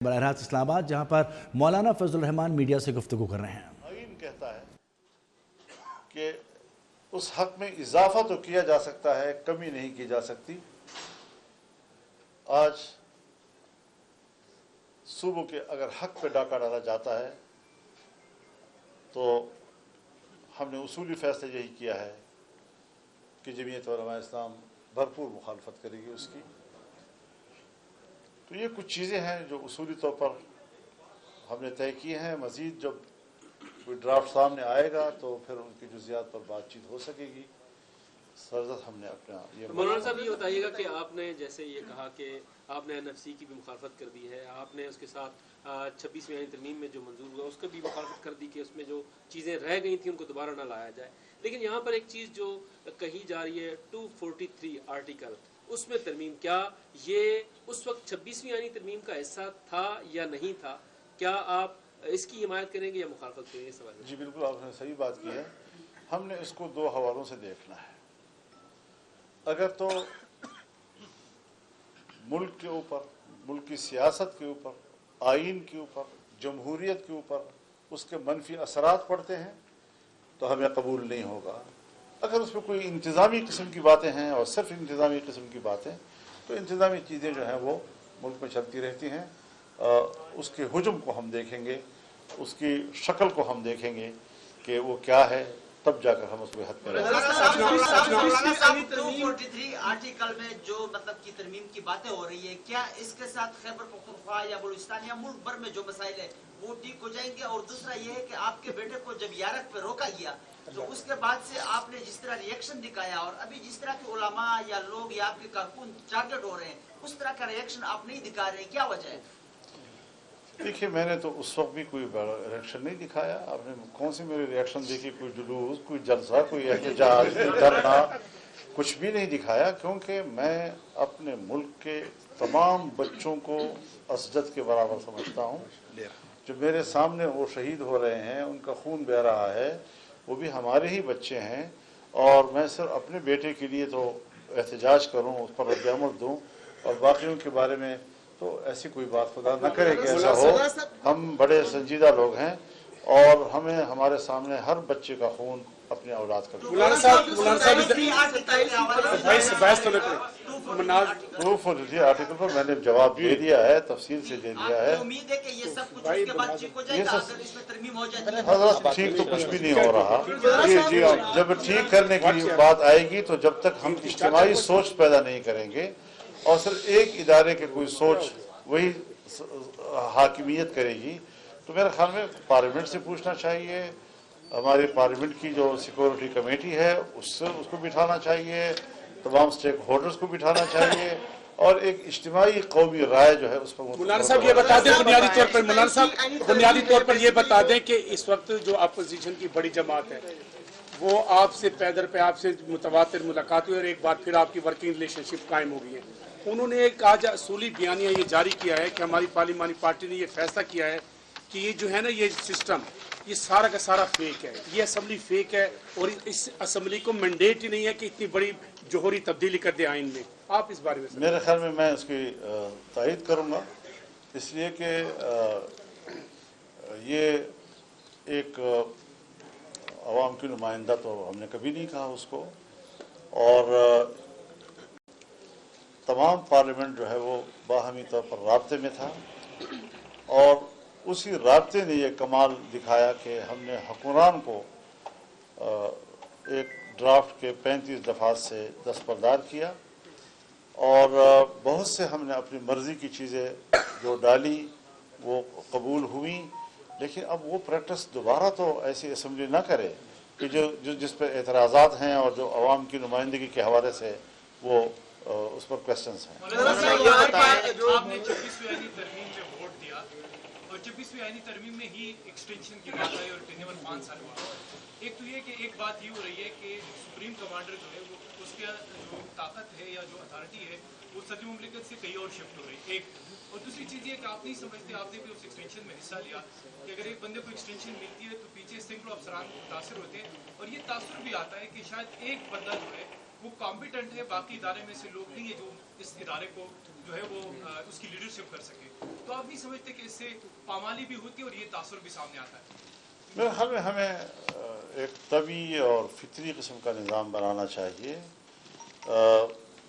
बराह रास्त इस्लामाबाद, जहां पर मौलाना फजल रहमान मीडिया से गुफ्तगू कर रहे हैं। आईन कहता है कि उस हक में इजाफा तो किया जा सकता है, कमी नहीं की जा सकती। आज सूबों के अगर हक पे डाका डाला जाता है तो हमने उसूली फैसला यही किया है कि जमीयत उलमा इस्लाम भरपूर मुखालफत करेगी उसकी। तो ये कुछ चीज़ें हैं जो उसूली तौर पर हमने तय की हैं। मज़ीद जब कोई ड्राफ्ट सामने आएगा तो फिर उनकी जुज़ियात पर बातचीत हो सकेगी। सरदस्त हमने अपना ये मौलाना साहब ये बताइएगा कि आपने जैसे ये कहा कि आपने एनएफसी की भी मुखालफत कर दी है, आपने उसके साथ 26वीं आईनी तरमीम में जो मंजूर हुआ उसका भी मुखालफत कर दी कि उसमें जो चीज़ें रह गई थी उनको दोबारा ना लाया जाए। लेकिन यहाँ पर एक चीज़ जो कही जा रही है 243 आर्टिकल, उसमें तरमीम, क्या ये उस वक्त 26वीं आईनी तरमीम का हिस्सा था या नहीं था? क्या आप इसकी हिमायत करेंगे या मुखालफत करेंगे? सवाल जी बिल्कुल, आपने सही बात की है। हमने इसको दो हवालों से देखना है। अगर तो मुल्क के ऊपर, मुल्क की सियासत के ऊपर, आइन के ऊपर, जमहूरियत के ऊपर उसके मनफी असरात पड़ते हैं तो हमें कबूल नहीं होगा। अगर उसमें कोई इंतज़ामी किस्म की बातें हैं और सिर्फ इंतज़ामी किस्म की बातें, तो इंतज़ामी चीज़ें जो हैं वो मुल्क में चलती रहती हैं। उसके हुजूम को हम देखेंगे, उसकी शक्ल को हम देखेंगे कि वो क्या है, तब जाकर हम उसको हद करेंगे। 243 आर्टिकल में जो मतलब की तरमीम की बातें हो रही है, क्या इसके साथ खैबर पख्तूनख्वा या बलूचिस्तान या मुल्क भर में जो मसाइल है वो ठीक हो जाएंगे? और दूसरा ये है कि आपके बेटे को जब यारक पे रोका गया तो उसके बाद से आपने जिस तरह रिएक्शन दिखाया और अभी जिस तरह के उलमा या लोग या आपके कारकुन टारगेट हो रहे हैं, उस तरह का रिएक्शन आप नहीं दिखा रहे हैं, क्या वजह है? देखिए, मैंने तो उस वक्त भी कोई रिएक्शन नहीं दिखाया। आपने कौन सी मेरी रिएक्शन देखी? कोई जुलूस, कोई जलसा, कोई एहतजाज, कोई धरना, कुछ भी नहीं दिखाया, क्योंकि मैं अपने मुल्क के तमाम बच्चों को असजद के बराबर समझता हूँ। जो मेरे सामने वो शहीद हो रहे हैं, उनका खून बह रहा है, वो भी हमारे ही बच्चे हैं। और मैं सिर्फ अपने बेटे के लिए तो एहतजाज करूँ, उस पर रद्द-ए-अमल दूँ, और बाकियों के बारे में तो ऐसी कोई बात खुदा न करे कि ऐसा हो। हम बड़े संजीदा लोग हैं और हमें हमारे सामने हर बच्चे का खून अपने औलाद का प्रूफ आर्टिकल पर मैंने जवाब दे दिया है, तफसील से दे दिया है। उम्मीद है कि ये सब कुछ उसके बाद ठीक हो जाएगा अगर इसमें तरमीम हो जाए। हज़रत, ठीक तो कुछ भी नहीं हो रहा। जी, जब ठीक करने की बात आएगी तो जब तक हम इज्तिमाई सोच पैदा नहीं करेंगे और सिर्फ एक इदारे के कोई सोच वही हाकिमियत करेगी, तो मेरे ख्याल में पार्लियामेंट से पूछना चाहिए, हमारे पार्लियामेंट की जो सिक्योरिटी कमेटी है उससे उसको बिठाना चाहिए, तमाम स्टेक होल्डर्स को बिठाना चाहिए और एक इज्तिमाई कौमी राय जो है उस पर। मौलाना साहब ये बता दें बुनियादी तौर पर, मौलाना साहब बुनियादी तौर पर ये बता दें कि इस वक्त जो अपोजिशन की बड़ी जमात है वो आपसे पैदर पे आपसे मुतवातिर मुलाकात हुई और एक बार फिर आपकी वर्किंग रिलेशनशिप कायम हो गई है। उन्होंने एक आज असूली बयानिया ये जारी किया है कि हमारी पार्लिमानी पार्टी ने ये फैसला किया है कि ये जो है ना, ये सिस्टम ये सारा का सारा फेक है, ये असम्बली फेक है और इस असम्बली को मैंडेट ही नहीं है कि इतनी बड़ी जोहरी तब्दीली कर दे आइन में। आप इस बारे में? मेरे ख्याल में मैं उसकी तायद करूँगा, इसलिए कि ये एक अवाम की नुमाइंदा तो हमने कभी नहीं कहा उसको, और तमाम पार्लियामेंट जो है वो बाहमी तौर पर राब्ते में था और उसी राब्ते ने ये कमाल दिखाया कि हमने हुक्मरान को एक ड्राफ्ट के 35 दफ़ात से दस्तबरदार किया और बहुत से हमने अपनी मर्ज़ी की चीज़ें जो डाली वो कबूल हुई। लेकिन अब वो प्रैक्टिस दोबारा तो ऐसी असम्बली ना करे कि जो जिस पर एतराज़ात हैं और जो अवाम की नुमाइंदगी के हवाले से वो उस पर क्वेश्चंस हैं। आपने 26वीं आईनी तरमीम में वोट दिया और 26वीं आईनी तरमीम में ही एक्सटेंशन की बात आई और टेन्योर 5 साल हुआ। एक तो ये कि एक बात ये हो रही है कि सुप्रीम कमांडर जो है वो उसके जो ताकत है या जो अथॉरिटी है वो सदर मुमलिकत से कहीं और शिफ्ट हो रही है, एक। और दूसरी चीज़ ये कि आप नहीं समझते, आपने भी उस एक्सटेंशन में हिस्सा लिया कि अगर एक बंदे को एक्सटेंशन मिलती है तो पीछे सैकड़ों अफसरान मुतासर होते हैं और ये तासुर भी आता है कि शायद एक बंदा जो है वो कॉम्पिटेंट है, बाकी इदारे में से लोग नहीं है जो इस इदारे को जो है वो उसकी लीडरशिप कर सके। तो आप नहीं समझते कि इससे पामाली भी होती है और ये तासुर भी सामने आता है? मेरे ख्याल में हमें एक तबी और फितरी किस्म का निज़ाम बनाना चाहिए।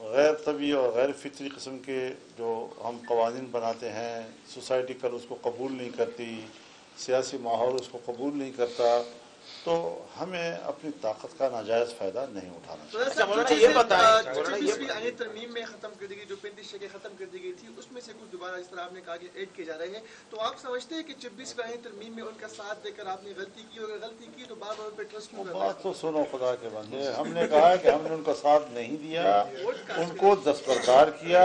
गैर तबी और गैर फितरी किस्म के जो हम कवानीन बनाते हैं, सोसाइटी कल उसको कबूल नहीं करती, सियासी माहौल उसको कबूल नहीं करता, तो हमें अपनी ताकत का नाजायज़ फ़ायदा नहीं उठाना चाहिए। अच्छा मौलाना ये बताएं, 26वीं आईनी तरमीम में ख़त्म कर दी गई, जो 35 शके ख़त्म कर दी गई थी, उसमें से कुछ दोबारा इस तरह आपने कहा कि ऐड किए जा रहे हैं, तो आप समझते हैं कि 26वीं आईनी तरमीम में उनका साथ देकर आपने गलती की, और अगर गलती की तो बार बार उन पर ट्रस्ट क्यों कर रहे हैं? बात तो सुनो खुदा के बंदे, हमने कहा है कि हमने उनका साथ नहीं दिया, उनको दस्तबरदार किया।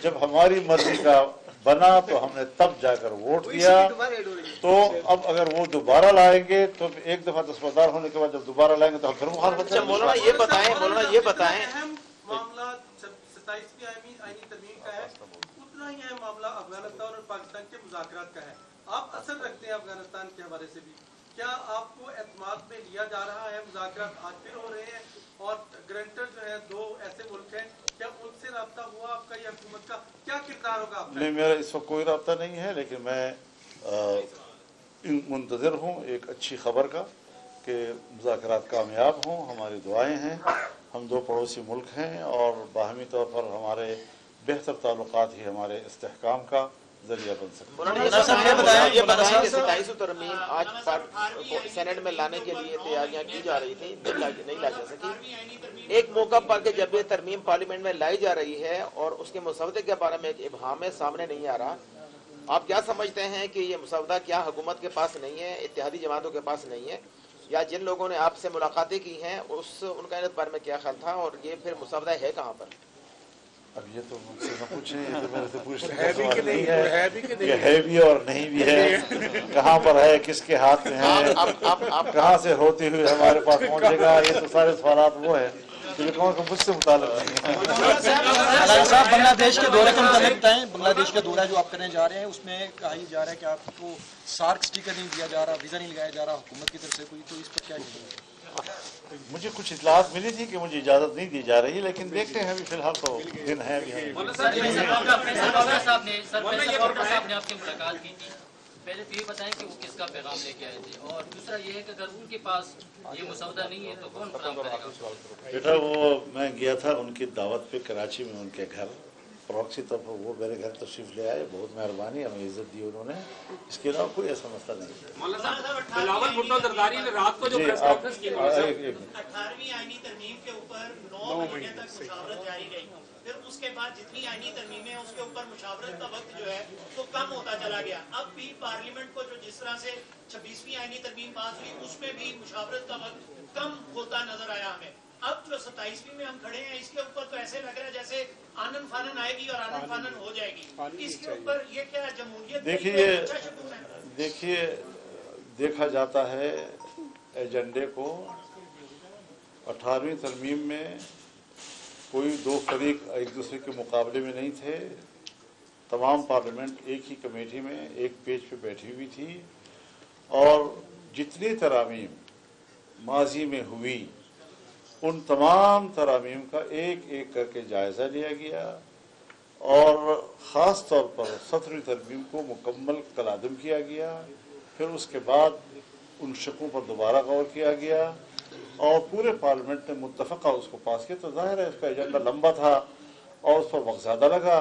जब हमारी मर्जी का बना तो हमने तब जाकर वोट दिया। दोबारा ऐड हो रही है। तो अब अगर वो दोबारा लाएंगे तो एक दफा दस्तबरदार होने के बाद जब दोबारा लाएंगे तो हम फिर मुखालफत अच्छा मौलाना ये बताएं अहम मामला 27वीं आईनी तरमीम का है, उतना ही अहम मामला अफगानिस्तान और पाकिस्तान के मुज़ाकरात का है। आप असर रखते हैं अफगानिस्तान के हवाले से भी, क्या आपको एतमाद में लिया जा रहा है? मुज़ाकरात आज फिर हो रहे हैं और ग्रंटर जो है दो ऐसे मुल्क हैं, क्या उनसे रब्ता हुआ आपका या हुकूमत का? क्या किरदार होगा आपका? नहीं, मेरा इस वक्त कोई रब्ता नहीं है, लेकिन मैं मुंतज़िर हूँ एक अच्छी खबर का कि मुज़ाकरात कामयाब हों। हमारी दुआएं हैं, हम दो पड़ोसी मुल्क हैं और बाहमी तौर पर हमारे बेहतर ताल्लुकात ही हमारे इस्तेहकाम का जरिया बन सकते हैं। मौलाना ये बताएं कि 27वीं तरमीम आज सेनेट में लाने के लिए तैयारियां की जा रही थी, नहीं लाई जा सकी। एक मौका पर के जब ये तरमीम पार्लियामेंट में लाई जा रही है और उसके मसवदे के बारे में एक इबहाम सामने नहीं आ रहा, आप क्या समझते हैं कि ये मसवदा क्या हुकूमत के पास नहीं है, इत्तेहादी जमातों के पास नहीं है, या जिन लोगों ने आपसे मुलाकातें की हैं उनका इस बारे में क्या ख्याल था, और ये फिर मसवदा है कहाँ पर? अब ये तो मुझसे न पूछे, ये तो मेरे से पूछने का है भी कि सवाल नहीं नहीं है, है भी कि नहीं ये है भी और नहीं भी है, कहाँ पर है, किसके हाथ में है, कहाँ से होते हुए हमारे पास पहुँचेगा, ये तो सारे सवालात वो है तो ये कौन सा मुझसे मुताल्लिक़ नहीं है। हलाल साहब, बांग्लादेश के दौरे के मुताबिक बताएं, बांग्लादेश का दौरा जो आप करने जा रहे हैं उसमें कहा जा रहा है कि आपको सार्क स्टिकर नहीं दिया जा रहा, वीज़ा नहीं लगाया जा रहा हुकूमत की तरफ से कोई, तो इस पर क्या कहेंगे? मुझे कुछ इतलात मिली थी कि मुझे इजाज़त नहीं दी जा रही, लेकिन देखते हैं अभी फिलहाल तो दिन है अभी साहब ने आपकी मुलाकात की थी, पहले तो ये बताएं कि वो किसका पैगाम लेके आए थे, और दूसरा ये है कि अगर उनके पास ये मसौदा नहीं है तो कौन फराहम करेगा? बेटा वो मैं गया था उनकी दावत पे कराची में, उनके घर प्रॉक्सी तौर पर वो मेरे घर तशरीफ ले आए, बहुत मेहरबानी, हमें इज्जत दी उन्होंने, इसके अलावा कोई ऐसा मसला नहीं है। बिलावल भुट्टो जरदारी ने रात को जो जी, प्रेस आप कॉन्फ्रेंस की, 18वीं आईनी तरमीम के ऊपर 9 महीने तक मुशावरत जारी रही, फिर उसके बाद जितनी आईनी तरमीम है उसके ऊपर मुशावरत का वक्त जो है वो कम होता चला गया। अब भी पार्लियामेंट को जो जिस तरह से 26वीं आईनी तरमीम पास हुई उसमें भी मुशावरत का वक्त कम होता नजर आया हमें। अब जो 27वीं में हम खड़े हैं इसके ऊपर तो ऐसे लग रहा है जैसे आनन फानन आएगी और आनन फानन हो जाएगी। इसके ऊपर ये क्या जमहूरियत? देखिए देखा जाता है एजेंडे को। 18वीं तरमीम में कोई दो फरीक एक दूसरे के मुकाबले में नहीं थे, तमाम पार्लियामेंट एक ही कमेटी में एक पेज पे बैठी हुई थी और जितनी तरामीम माजी में हुई उन तमाम तरामीम का एक एक करके जायज़ा लिया गया और ख़ास तौर पर 17वीं तरमीम को मुकम्मल कलादम किया गया। फिर उसके बाद उन शकों पर दोबारा गौर किया गया और पूरे पार्लियामेंट ने मुत्तफ़क़ा उसको पास किया। तो ज़ाहिर है उसका एजेंडा लंबा था और उस पर वक्त ज़्यादा लगा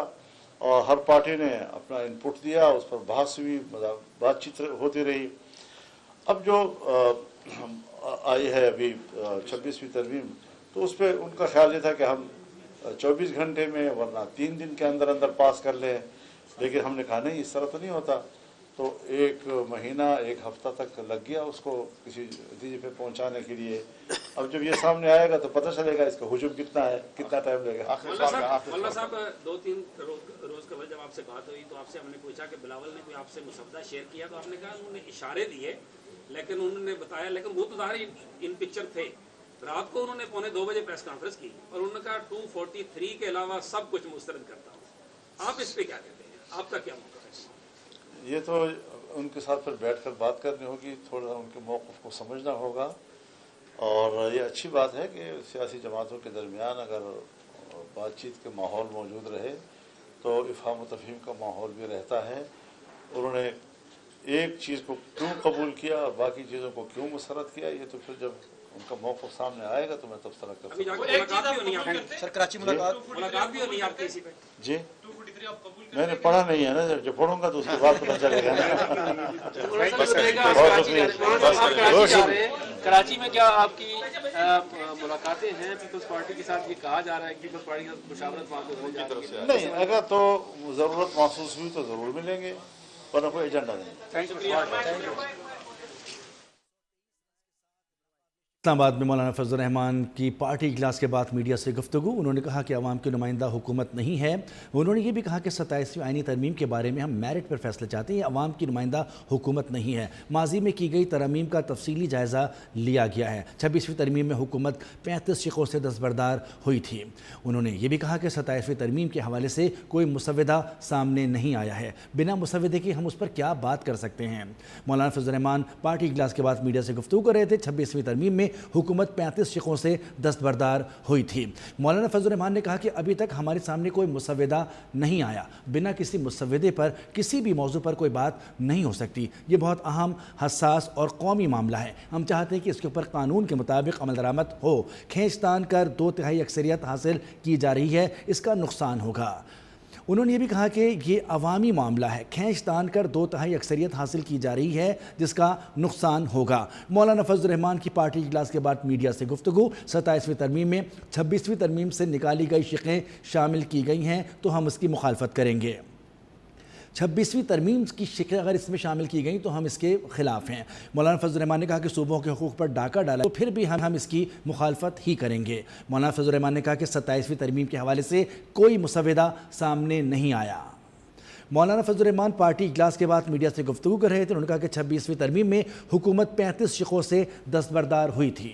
और हर पार्टी ने अपना इनपुट दिया, उस पर बहस हुई, बातचीत होती रही। अब जो आई है अभी 26वीं तरमीम, तो उस पर उनका ख्याल ये था कि हम 24 घंटे में वरना 3 दिन के अंदर अंदर पास कर लें, लेकिन हमने कहा नहीं, इस तरह तो नहीं होता। तो 1 महीना 1 हफ्ता तक लग गया उसको किसी नतीजे पे पहुंचाने के लिए। अब जब ये सामने आएगा तो पता चलेगा इसका हुजूम कितना है, कितना टाइम लगेगा। मौलाना साहब 2-3 रोज के बाद जब आपसे बात हुई तो आपसे हमने पूछा कि बिलावल ने कोई आपसे मुसवदा शेयर किया, तो आपने कहा उन्होंने इशारे दिए, लेकिन उन्होंने बताया, लेकिन वो तो ज़ाहिर इन पिक्चर थे। रात को उन्होंने 2:45 बजे प्रेस कॉन्फ्रेंस की और उन्होंने कहा 243 के अलावा सब कुछ मुस्तरद करता हूँ। आप इस पे क्या कहते हैं, आपका क्या मौका है? ये तो उनके साथ फिर बैठकर बात करनी होगी, थोड़ा उनके मौक़िफ़ को समझना होगा اور یہ اچھی بات ہے کہ سیاسی جماعتوں کے درمیان اگر بات چیت کے ماحول موجود رہے تو افہام و تفہیم کا ماحول بھی رہتا ہے. انہوں نے ایک چیز کو کیوں قبول کیا اور باقی چیزوں کو کیوں مسرت کیا، یہ تو پھر جب ان کا موقف سامنے آئے گا تو میں تبصرہ کر سکتا ہوں. سر کراچی ملاقات بھی ہونی ہے آپ کی اسی پہ؟ جی میں نے پڑھا نہیں ہے نا، جب پڑھوں گا تو اس کے بعد پتہ چلے گا. کراچی میں کیا آپ کی ملاقاتیں ہیں پیپلز پارٹی کے ساتھ؟ یہ کہا جا رہا ہے کہ پیپلز پارٹی کے ساتھ مشاورت وہاں پہ ہونے جا رہی ہے. نہیں، اگر تو ضرورت محسوس ہوئی تو ضرور ملیں گے، ورنہ کوئی ایجنڈا نہیں. اسلام آباد میں مولانا فضل الرحمان کی پارٹی اجلاس کے بعد میڈیا سے گفتگو. انہوں نے کہا کہ عوام کی نمائندہ حکومت نہیں ہے. انہوں نے یہ بھی کہا کہ 27ویں آئینی ترمیم کے بارے میں ہم میرٹ پر فیصلہ چاہتے ہیں، یہ عوام کی نمائندہ حکومت نہیں ہے. ماضی میں کی گئی ترامیم کا تفصیلی جائزہ لیا گیا ہے. 26ویں ترمیم میں حکومت 35 شقوں سے دستبردار ہوئی تھی. انہوں نے یہ بھی کہا کہ 27ویں ترمیم کے حوالے سے کوئی مسودہ سامنے نہیں آیا ہے. بنا مسودے کے ہم اس پر کیا بات کر سکتے ہیں؟ مولانا فضل الرحمان پارٹی اجلاس کے بعد میڈیا سے گفتگو کر رہے تھے. 26ویں ترمیم میں حکومت 35 شقوں سے دستبردار ہوئی تھی. مولانا فضل الرحمان نے کہا کہ ابھی تک ہمارے سامنے کوئی مسودہ نہیں آیا. بنا کسی مسودے پر کسی بھی موضوع پر کوئی بات نہیں ہو سکتی. یہ بہت اہم، حساس اور قومی معاملہ ہے. ہم چاہتے ہیں کہ اس کے اوپر قانون کے مطابق عمل درآمد ہو. کھینچ تان کر 2/3 اکثریت حاصل کی جا رہی ہے، اس کا نقصان ہوگا. انہوں نے یہ بھی کہا کہ یہ عوامی معاملہ ہے. کھینچ تان کر 2/3 اکثریت حاصل کی جا رہی ہے، جس کا نقصان ہوگا. مولانا فضل الرحمان کی پارٹی اجلاس کے بعد میڈیا سے گفتگو. 27ویں ترمیم میں 26ویں ترمیم سے نکالی گئی شقیں شامل کی گئی ہیں تو ہم اس کی مخالفت کریں گے. 26ویں ترمیم کی شقیں اگر اس میں شامل کی گئیں تو ہم اس کے خلاف ہیں. مولانا فضل الرحمان نے کہا کہ صوبوں کے حقوق پر ڈاکہ ڈالا تو پھر بھی ہم اس کی مخالفت ہی کریں گے. مولانا فضل الرحمان نے کہا کہ 27ویں ترمیم کے حوالے سے کوئی مسودہ سامنے نہیں آیا. مولانا فضل الرحمان پارٹی اجلاس کے بعد میڈیا سے گفتگو کر رہے تھے. انہوں نے کہا کہ 26ویں ترمیم میں حکومت 35 شقوں سے دستبردار ہوئی تھی.